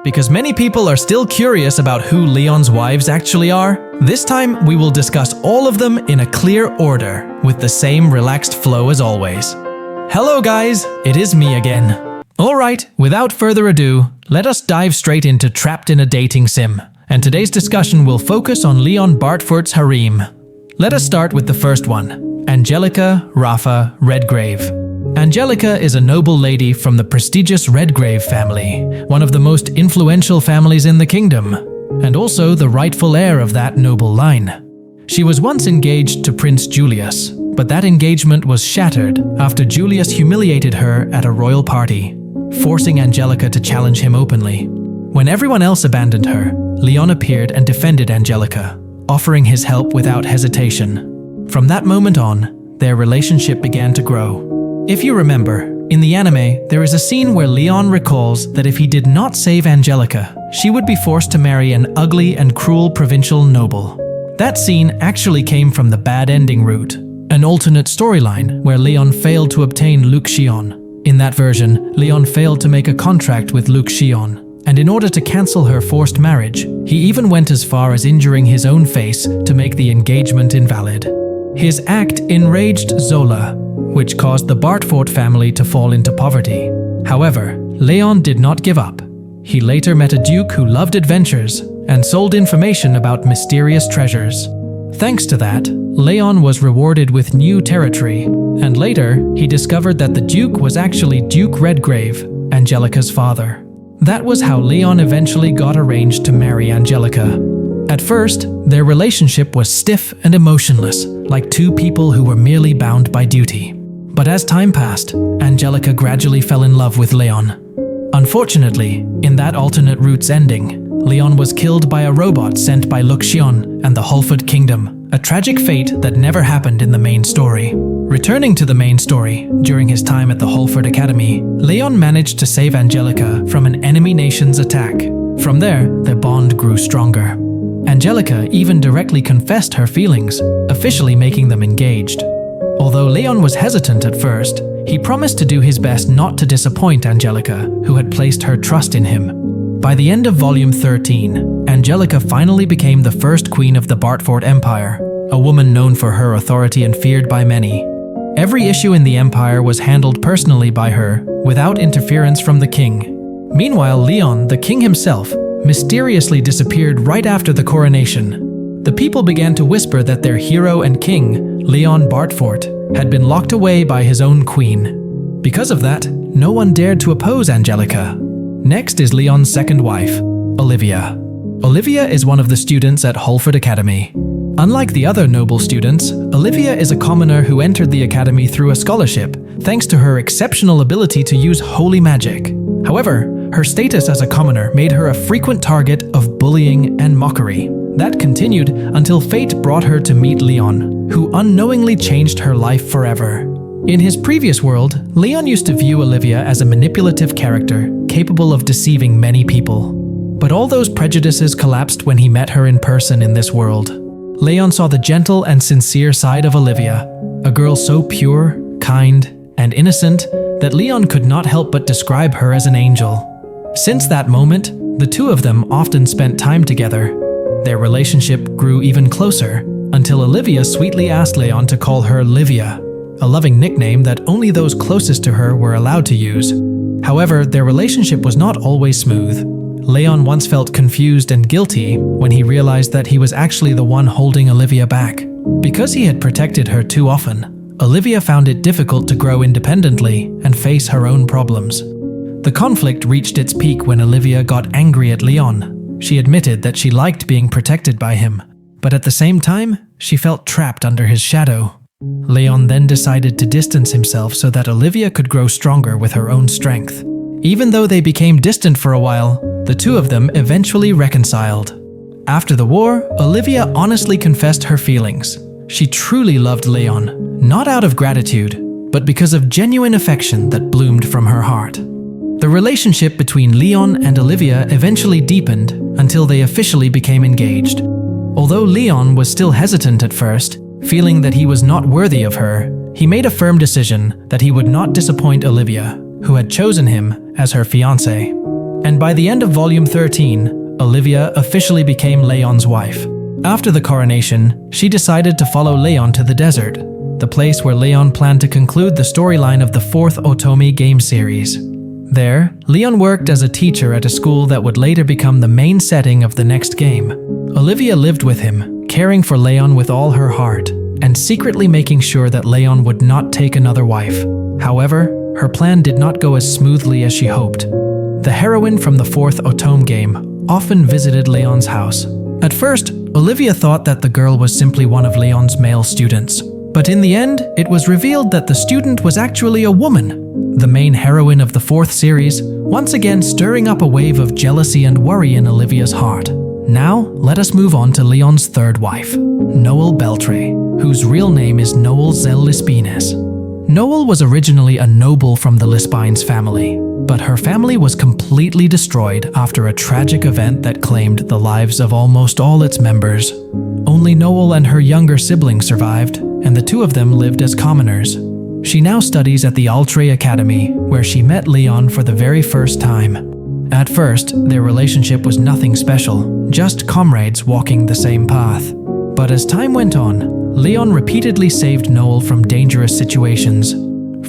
Because many people are still curious about who Leon's wives actually are, this time we will discuss all of them in a clear order, with the same relaxed flow as always. Hello guys, it is me again. Alright, without further ado, let us dive straight into Trapped in a Dating Sim, and today's discussion will focus on Leon Bartfort's harem. Let us start with the first one, Angelica Rafa Redgrave. Angelica is a noble lady from the prestigious Redgrave family, one of the most influential families in the kingdom, and also the rightful heir of that noble line. She was once engaged to Prince Julius, but that engagement was shattered after Julius humiliated her at a royal party, forcing Angelica to challenge him openly. When everyone else abandoned her, Leon appeared and defended Angelica, offering his help without hesitation. From that moment on, their relationship began to grow. If you remember, in the anime, there is a scene where Leon recalls that if he did not save Angelica, she would be forced to marry an ugly and cruel provincial noble. That scene actually came from the bad ending route, an alternate storyline where Leon failed to obtain Luxion. In that version, Leon failed to make a contract with Luxion, and in order to cancel her forced marriage, he even went as far as injuring his own face to make the engagement invalid. His act enraged Zola, which caused the Bartfort family to fall into poverty. However, Leon did not give up. He later met a duke who loved adventures and sold information about mysterious treasures. Thanks to that, Leon was rewarded with new territory, and later he discovered that the duke was actually Duke Redgrave, Angelica's father. That was how Leon eventually got arranged to marry Angelica. At first, their relationship was stiff and emotionless, like two people who were merely bound by duty. But as time passed, Angelica gradually fell in love with Leon. Unfortunately, in that alternate route's ending, Leon was killed by a robot sent by Luxion and the Holford Kingdom, a tragic fate that never happened in the main story. Returning to the main story, during his time at the Holford Academy, Leon managed to save Angelica from an enemy nation's attack. From there, their bond grew stronger. Angelica even directly confessed her feelings, officially making them engaged. Although Leon was hesitant at first, he promised to do his best not to disappoint Angelica, who had placed her trust in him. By the end of Volume 13, Angelica finally became the first queen of the Bartfort Empire, a woman known for her authority and feared by many. Every issue in the empire was handled personally by her, without interference from the king. Meanwhile, Leon, the king himself, mysteriously disappeared right after the coronation. The people began to whisper that their hero and king, Leon Bartfort, had been locked away by his own queen. Because of that, no one dared to oppose Angelica. Next is Leon's second wife, Olivia. Olivia is one of the students at Holford Academy. Unlike the other noble students, Olivia is a commoner who entered the academy through a scholarship, thanks to her exceptional ability to use holy magic. However, her status as a commoner made her a frequent target of bullying and mockery. That continued until fate brought her to meet Leon, who unknowingly changed her life forever. In his previous world, Leon used to view Olivia as a manipulative character, capable of deceiving many people. But all those prejudices collapsed when he met her in person in this world. Leon saw the gentle and sincere side of Olivia, a girl so pure, kind, and innocent that Leon could not help but describe her as an angel. Since that moment, the two of them often spent time together. Their relationship grew even closer, until Olivia sweetly asked Leon to call her Livia, a loving nickname that only those closest to her were allowed to use. However, their relationship was not always smooth. Leon once felt confused and guilty when he realized that he was actually the one holding Olivia back. Because he had protected her too often, Olivia found it difficult to grow independently and face her own problems. The conflict reached its peak when Olivia got angry at Leon. She admitted that she liked being protected by him, but at the same time, she felt trapped under his shadow. Leon then decided to distance himself so that Olivia could grow stronger with her own strength. Even though they became distant for a while, the two of them eventually reconciled. After the war, Olivia honestly confessed her feelings. She truly loved Leon, not out of gratitude, but because of genuine affection that bloomed from her heart. The relationship between Leon and Olivia eventually deepened until they officially became engaged. Although Leon was still hesitant at first, feeling that he was not worthy of her, he made a firm decision that he would not disappoint Olivia, who had chosen him as her fiancé. And by the end of Volume 13, Olivia officially became Leon's wife. After the coronation, she decided to follow Leon to the desert, the place where Leon planned to conclude the storyline of the 4th Otomi game series. There, Leon worked as a teacher at a school that would later become the main setting of the next game. Olivia lived with him, caring for Leon with all her heart, and secretly making sure that Leon would not take another wife. However, her plan did not go as smoothly as she hoped. The heroine from the 4th Otome game often visited Leon's house. At first, Olivia thought that the girl was simply one of Leon's male students. But in the end, it was revealed that the student was actually a woman, the main heroine of the 4th series, once again stirring up a wave of jealousy and worry in Olivia's heart. Now, let us move on to Leon's 3rd wife, Noel Beltre, whose real name is Noel Zel Lispines. Noel was originally a noble from the Lispines family, but her family was completely destroyed after a tragic event that claimed the lives of almost all its members. Only Noel and her younger siblings survived, and the two of them lived as commoners. She now studies at the Altre Academy, where she met Leon for the very first time. At first, their relationship was nothing special, just comrades walking the same path. But as time went on, Leon repeatedly saved Noel from dangerous situations.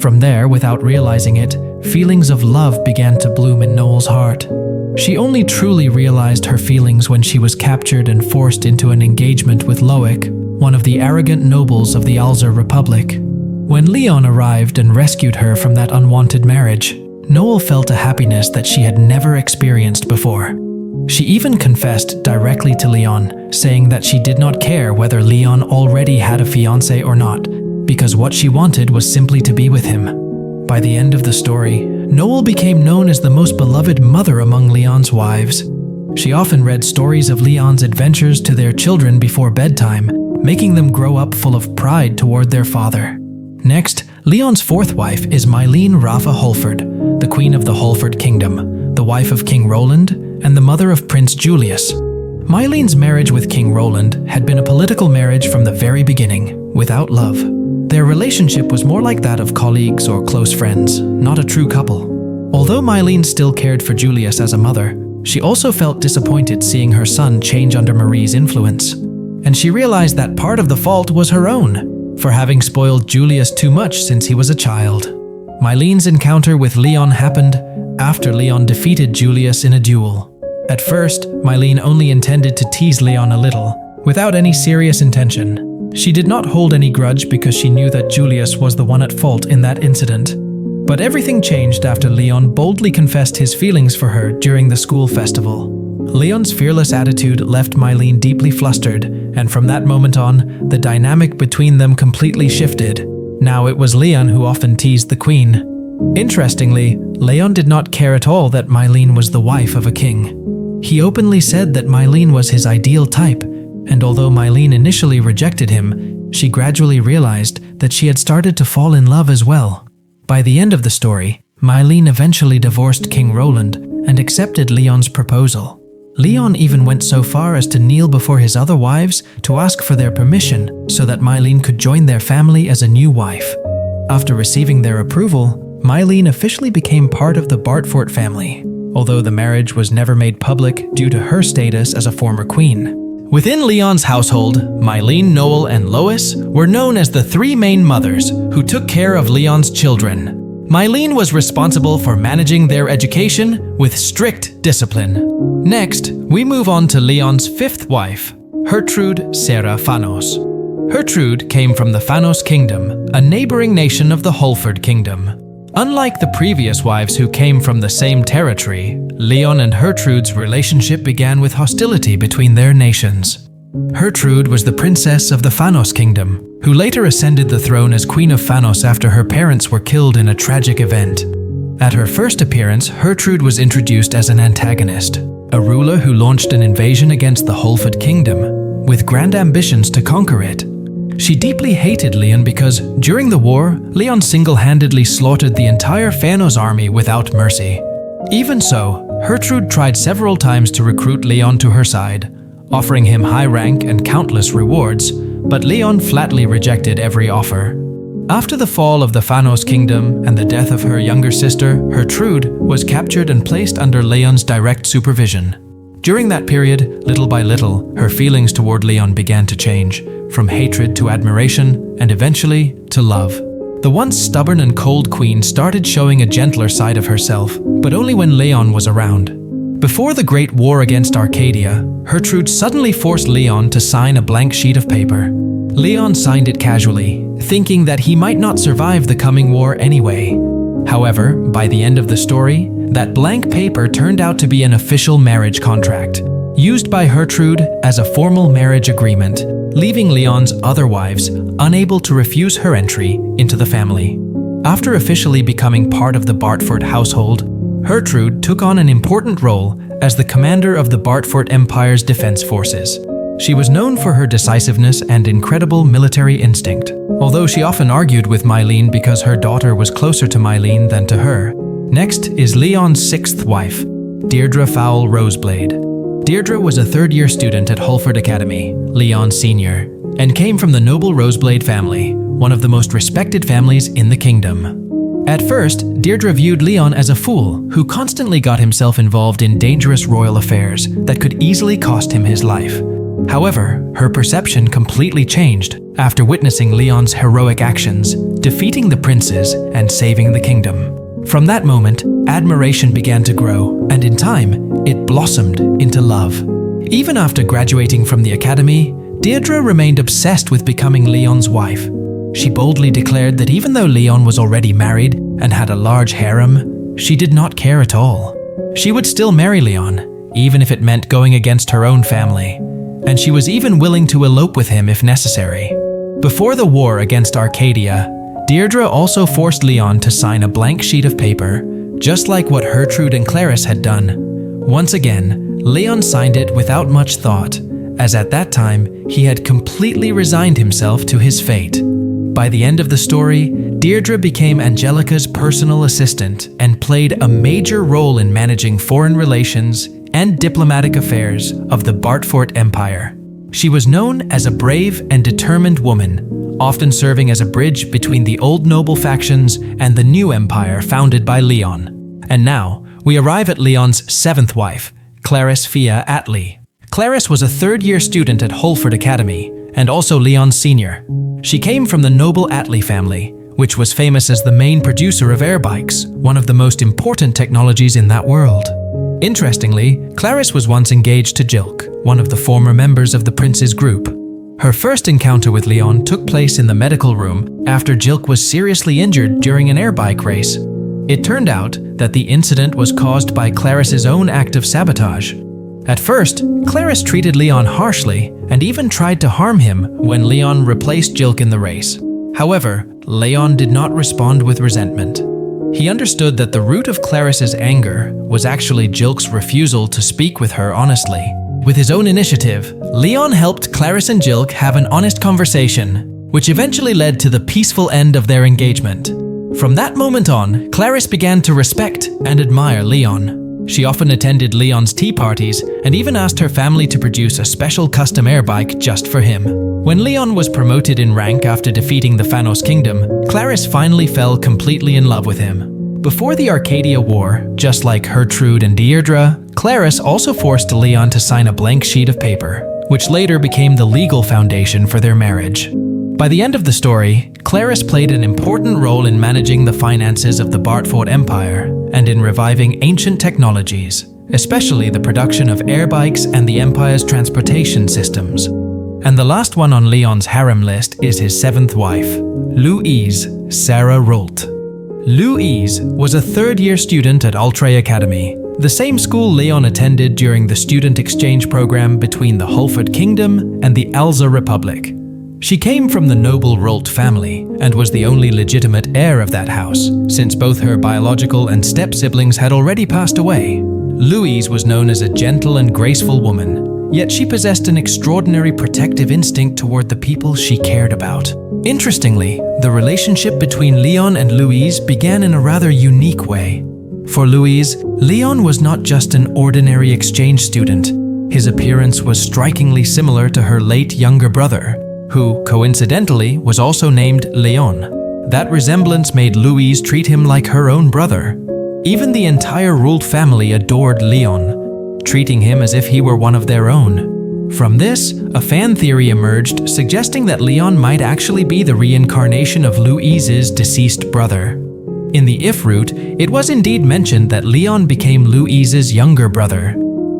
From there, without realizing it, feelings of love began to bloom in Noel's heart. She only truly realized her feelings when she was captured and forced into an engagement with Loic, one of the arrogant nobles of the Alzer Republic. When Leon arrived and rescued her from that unwanted marriage, Noel felt a happiness that she had never experienced before. She even confessed directly to Leon, saying that she did not care whether Leon already had a fiancé or not, because what she wanted was simply to be with him. By the end of the story, Noel became known as the most beloved mother among Leon's wives. She often read stories of Leon's adventures to their children before bedtime, making them grow up full of pride toward their father. Next, Leon's 4th wife is Mylene Rafa Holford, the queen of the Holford Kingdom, the wife of King Roland, and the mother of Prince Julius. Mylene's marriage with King Roland had been a political marriage from the very beginning, without love. Their relationship was more like that of colleagues or close friends, not a true couple. Although Mylene still cared for Julius as a mother, she also felt disappointed seeing her son change under Marie's influence. And she realized that part of the fault was her own, for having spoiled Julius too much since he was a child. Mylene's encounter with Leon happened after Leon defeated Julius in a duel. At first, Mylene only intended to tease Leon a little, without any serious intention. She did not hold any grudge because she knew that Julius was the one at fault in that incident. But everything changed after Leon boldly confessed his feelings for her during the school festival. Leon's fearless attitude left Mylene deeply flustered, and from that moment on, the dynamic between them completely shifted. Now it was Leon who often teased the queen. Interestingly, Leon did not care at all that Mylene was the wife of a king. He openly said that Mylene was his ideal type, and although Mylene initially rejected him, she gradually realized that she had started to fall in love as well. By the end of the story, Mylene eventually divorced King Roland and accepted Leon's proposal. Leon even went so far as to kneel before his other wives to ask for their permission so that Mylene could join their family as a new wife. After receiving their approval, Mylene officially became part of the Bartfort family, although the marriage was never made public due to her status as a former queen. Within Leon's household, Mylene, Noel, and Lois were known as the 3 main mothers who took care of Leon's children. Mylene was responsible for managing their education with strict discipline. Next, we move on to Leon's 5th wife, Hertrude Sara Fanos. Hertrude came from the Fanos Kingdom, a neighboring nation of the Holford Kingdom. Unlike the previous wives who came from the same territory, Leon and Hertrude's relationship began with hostility between their nations. Hertrude was the princess of the Fanos Kingdom, who later ascended the throne as Queen of Fanos after her parents were killed in a tragic event. At her first appearance, Hertrude was introduced as an antagonist, a ruler who launched an invasion against the Holford Kingdom, with grand ambitions to conquer it. She deeply hated Leon because, during the war, Leon single-handedly slaughtered the entire Fanos army without mercy. Even so, Hertrude tried several times to recruit Leon to her side, offering him high rank and countless rewards, but Leon flatly rejected every offer. After the fall of the Phanos kingdom and the death of her younger sister, Hertrude was captured and placed under Leon's direct supervision. During that period, little by little, her feelings toward Leon began to change, from hatred to admiration, and eventually to love. The once stubborn and cold queen started showing a gentler side of herself, but only when Leon was around. Before the Great War against Arcadia, Hertrude suddenly forced Leon to sign a blank sheet of paper. Leon signed it casually, thinking that he might not survive the coming war anyway. However, by the end of the story, that blank paper turned out to be an official marriage contract, used by Hertrude as a formal marriage agreement, leaving Leon's other wives unable to refuse her entry into the family. After officially becoming part of the Bartfort household, Hertrude took on an important role as the commander of the Bartfort Empire's defense forces. She was known for her decisiveness and incredible military instinct, although she often argued with Mylene because her daughter was closer to Mylene than to her. Next is Leon's sixth wife, Deirdre Fowl Roseblade. Deirdre was a third-year student at Holford Academy, Leon's senior, and came from the noble Roseblade family, one of the most respected families in the kingdom. At first, Deirdre viewed Leon as a fool who constantly got himself involved in dangerous royal affairs that could easily cost him his life. However, her perception completely changed after witnessing Leon's heroic actions, defeating the princes and saving the kingdom. From that moment, admiration began to grow, and in time, it blossomed into love. Even after graduating from the academy, Deirdre remained obsessed with becoming Leon's wife. She boldly declared that even though Leon was already married and had a large harem, she did not care at all. She would still marry Leon, even if it meant going against her own family, and she was even willing to elope with him if necessary. Before the war against Arcadia, Deirdre also forced Leon to sign a blank sheet of paper, just like what Hertrude and Claris had done. Once again, Leon signed it without much thought, as at that time, he had completely resigned himself to his fate. By the end of the story, Deirdre became Angelica's personal assistant and played a major role in managing foreign relations and diplomatic affairs of the Bartfort Empire. She was known as a brave and determined woman, often serving as a bridge between the old noble factions and the new empire founded by Leon. And now, we arrive at Leon's seventh wife, Claris Fia Attlee. Claris was a third-year student at Holford Academy, and also Leon's senior. She came from the noble Attlee family, which was famous as the main producer of air bikes, one of the most important technologies in that world. Interestingly, Claris was once engaged to Jilk, one of the former members of the prince's group. Her first encounter with Leon took place in the medical room after Jilk was seriously injured during an air bike race. It turned out that the incident was caused by Claris's own act of sabotage. At first, Claris treated Leon harshly and even tried to harm him when Leon replaced Jilk in the race. However, Leon did not respond with resentment. He understood that the root of Claris's anger was actually Jilk's refusal to speak with her honestly. With his own initiative, Leon helped Claris and Jilk have an honest conversation, which eventually led to the peaceful end of their engagement. From that moment on, Claris began to respect and admire Leon. She often attended Leon's tea parties and even asked her family to produce a special custom air bike just for him. When Leon was promoted in rank after defeating the Phanos kingdom, Claris finally fell completely in love with him. Before the Arcadia War, just like Hertrude and Deirdre, Claris also forced Leon to sign a blank sheet of paper, which later became the legal foundation for their marriage. By the end of the story, Claris played an important role in managing the finances of the Bartfort Empire and in reviving ancient technologies, especially the production of air bikes and the Empire's transportation systems. And the last one on Leon's harem list is his seventh wife, Louise Sara Roult. Louise was a third-year student at Altre Academy, the same school Leon attended during the student exchange program between the Holford Kingdom and the Alza Republic. She came from the noble Roult family and was the only legitimate heir of that house, since both her biological and step-siblings had already passed away. Louise was known as a gentle and graceful woman, yet she possessed an extraordinary protective instinct toward the people she cared about. Interestingly, the relationship between Leon and Louise began in a rather unique way. For Louise, Leon was not just an ordinary exchange student. His appearance was strikingly similar to her late younger brother, who, coincidentally, was also named Leon. that resemblance made Louise treat him like her own brother. Even the entire Roult family adored Leon, treating him as if he were one of their own. From this, a fan theory emerged suggesting that Leon might actually be the reincarnation of Louise's deceased brother. In the If route, it was indeed mentioned that Leon became Louise's younger brother.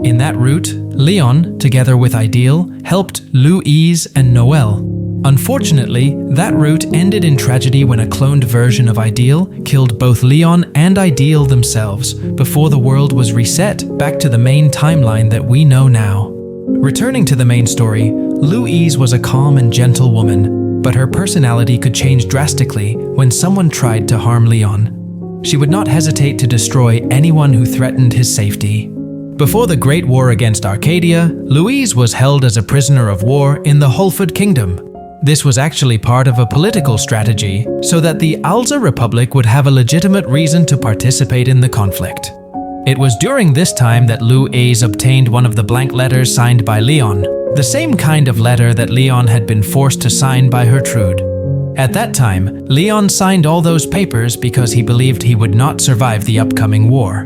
In that route, Leon, together with Ideal, helped Louise and Noel. Unfortunately, that route ended in tragedy when a cloned version of Ideal killed both Leon and Ideal themselves before the world was reset back to the main timeline that we know now. Returning to the main story, Louise was a calm and gentle woman, but her personality could change drastically when someone tried to harm Leon. She would not hesitate to destroy anyone who threatened his safety. Before the Great War against Arcadia, Louise was held as a prisoner of war in the Holford Kingdom. This was actually part of a political strategy so that the Alza Republic would have a legitimate reason to participate in the conflict. It was during this time that Louise obtained one of the blank letters signed by Leon, the same kind of letter that Leon had been forced to sign by Hertrude. At that time, Leon signed all those papers because he believed he would not survive the upcoming war.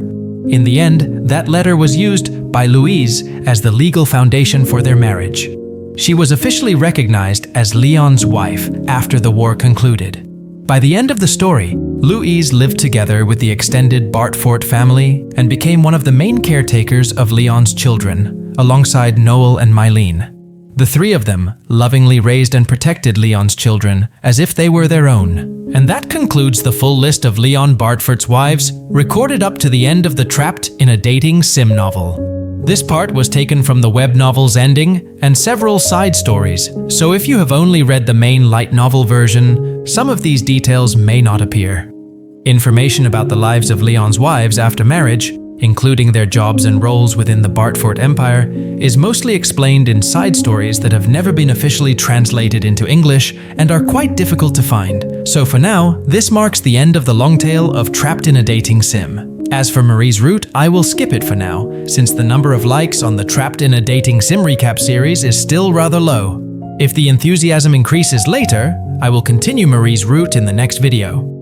In the end, that letter was used by Louise as the legal foundation for their marriage. She was officially recognized as Leon's wife after the war concluded. By the end of the story, Louise lived together with the extended Bartfort family and became one of the main caretakers of Leon's children, alongside Noel and Mylene. The three of them lovingly raised and protected Leon's children as if they were their own. And that concludes the full list of Leon Bartfort's wives, recorded up to the end of the Trapped in a Dating Sim novel. This part was taken from the web novel's ending and several side stories, so if you have only read the main light novel version, some of these details may not appear. Information about the lives of Leon's wives after marriage, including their jobs and roles within the Bartfort Empire, is mostly explained in side stories that have never been officially translated into English and are quite difficult to find. So for now, this marks the end of the long tale of Trapped in a Dating Sim. As for Marie's route, I will skip it for now, since the number of likes on the Trapped in a Dating Sim recap series is still rather low. If the enthusiasm increases later, I will continue Marie's route in the next video.